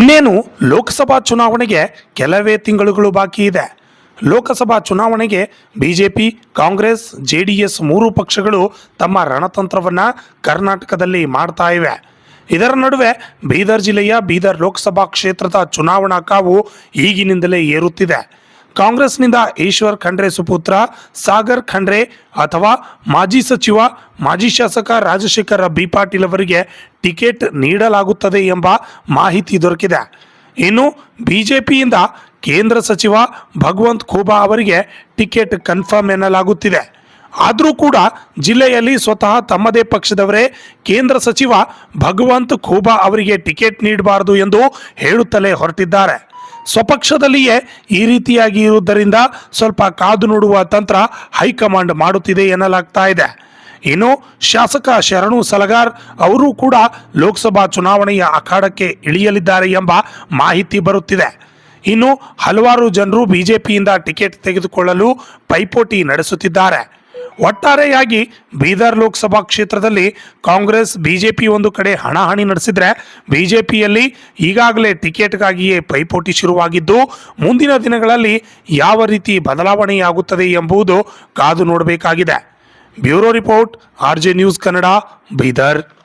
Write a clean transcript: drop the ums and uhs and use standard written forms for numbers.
ಇನ್ನೇನು ಲೋಕಸಭಾ ಚುನಾವಣೆಗೆ ಕೆಲವೇ ತಿಂಗಳುಗಳು ಬಾಕಿ ಇದೆ. ಲೋಕಸಭಾ ಚುನಾವಣೆಗೆ ಬಿಜೆಪಿ, ಕಾಂಗ್ರೆಸ್, ಜೆಡಿಎಸ್ ಮೂರು ಪಕ್ಷಗಳು ತಮ್ಮ ರಣತಂತ್ರವನ್ನು ಕರ್ನಾಟಕದಲ್ಲಿ ಮಾಡ್ತಾ ಇವೆ. ಇದರ ನಡುವೆ ಬೀದರ್ ಜಿಲ್ಲೆಯ ಬೀದರ್ ಲೋಕಸಭಾ ಕ್ಷೇತ್ರದ ಚುನಾವಣಾ ಕಾವು ಈಗಿನಿಂದಲೇ ಏರುತ್ತಿದೆ. ಕಾಂಗ್ರೆಸ್ನಿಂದ ಈಶ್ವರ್ ಖಂಡ್ರೆ ಸುಪುತ್ರ ಸಾಗರ್ ಖಂಡ್ರೆ ಅಥವಾ ಮಾಜಿ ಸಚಿವ ಮಾಜಿ ಶಾಸಕ ರಾಜಶೇಖರ್ ಬಿ ಪಾಟೀಲ್ ಅವರಿಗೆ ಟಿಕೆಟ್ ನೀಡಲಾಗುತ್ತದೆ ಎಂಬ ಮಾಹಿತಿ ದೊರಕಿದೆ. ಇನ್ನು ಬಿಜೆಪಿಯಿಂದ ಕೇಂದ್ರ ಸಚಿವ ಭಗವಂತ್ ಖೂಬಾ ಅವರಿಗೆ ಟಿಕೆಟ್ ಕನ್ಫರ್ಮ್ ಎನ್ನಲಾಗುತ್ತಿದೆ. ಆದರೂ ಕೂಡ ಜಿಲ್ಲೆಯಲ್ಲಿ ಸ್ವತಃ ತಮ್ಮದೇ ಪಕ್ಷದವರೇ ಕೇಂದ್ರ ಸಚಿವ ಭಗವಂತ್ ಖೂಬಾ ಅವರಿಗೆ ಟಿಕೆಟ್ ನೀಡಬಾರದು ಎಂದು ಹೇಳುತ್ತಲೇ ಹೊರಟಿದ್ದಾರೆ. ಸ್ವಪಕ್ಷದಲ್ಲಿಯೇ ಈ ರೀತಿಯಾಗಿ ಇರುವುದರಿಂದ ಸ್ವಲ್ಪ ಕಾದು ನೋಡುವ ತಂತ್ರ ಹೈಕಮಾಂಡ್ ಮಾಡುತ್ತಿದೆ ಎನ್ನಲಾಗ್ತಾ ಇದೆ. ಇನ್ನು ಶಾಸಕ ಶರಣು ಸಲಗಾರ್ ಅವರು ಕೂಡ ಲೋಕಸಭಾ ಚುನಾವಣೆಯ ಅಖಾಡಕ್ಕೆ ಇಳಿಯಲಿದ್ದಾರೆ ಎಂಬ ಮಾಹಿತಿ ಬರುತ್ತಿದೆ. ಇನ್ನು ಹಲವಾರು ಜನರು ಬಿಜೆಪಿಯಿಂದ ಟಿಕೆಟ್ ತೆಗೆದುಕೊಳ್ಳಲು ಪೈಪೋಟಿ ನಡೆಸುತ್ತಿದ್ದಾರೆ. ಒಟ್ಟಾರೆಯಾಗಿ ಬೀದರ್ ಲೋಕಸಭಾ ಕ್ಷೇತ್ರದಲ್ಲಿ ಕಾಂಗ್ರೆಸ್ ಬಿಜೆಪಿ ಒಂದು ಕಡೆ ಹಣಾಹಣಿ ನಡೆಸಿದ್ರೆ, ಬಿಜೆಪಿಯಲ್ಲಿ ಈಗಾಗಲೇ ಟಿಕೆಟ್ಗಾಗಿಯೇ ಪೈಪೋಟಿ ಶುರುವಾಗಿದ್ದು, ಮುಂದಿನ ದಿನಗಳಲ್ಲಿ ಯಾವ ರೀತಿ ಬದಲಾವಣೆಯಾಗುತ್ತದೆ ಎಂಬುದು ಕಾದು ನೋಡಬೇಕಾಗಿದೆ. Bureau report, RJ news Kannada, Bidar.